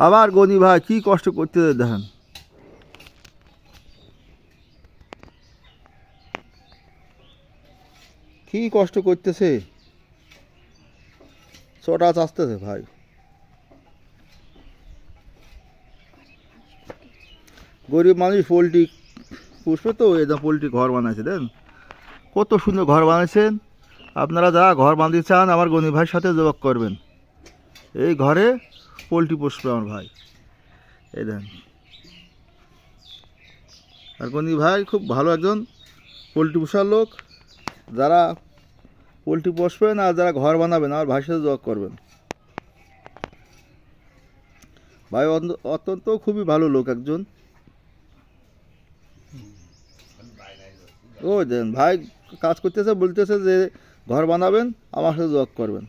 আবার গনি ভাই কি কষ্ট করতে দেখেন, কি কষ্ট করতেছে, চটা চাচতেছে ভাই। গরিব মানুষ পোলট্রি পুষবে তো, এরকম পোলট্রি ঘর বানাইছে দেন, কত সুন্দর ঘর বানাইছেন। আপনারা যারা ঘর বাঁধতে চান আমার গনি ভাইয়ের সাথে যোগাযোগ করবেন, এই ঘরে পোলট্রি পুষবে আমার ভাই। এই দেন, আর গনি ভাই খুব ভালো একজন পোলট্রি পোষার লোক। যারা পোলট্রি পুষবেন আর যারা ঘর বানাবেন আমার ভাইয়ের সাথে যোগাযোগ করবেন। ভাই অত্যন্ত খুবই ভালো লোক একজন। ও দেন ভাই কাজ করতেছে, বলতেছে যে ঘর বানাবেন আমার সাথে যোগাযোগ করবেন।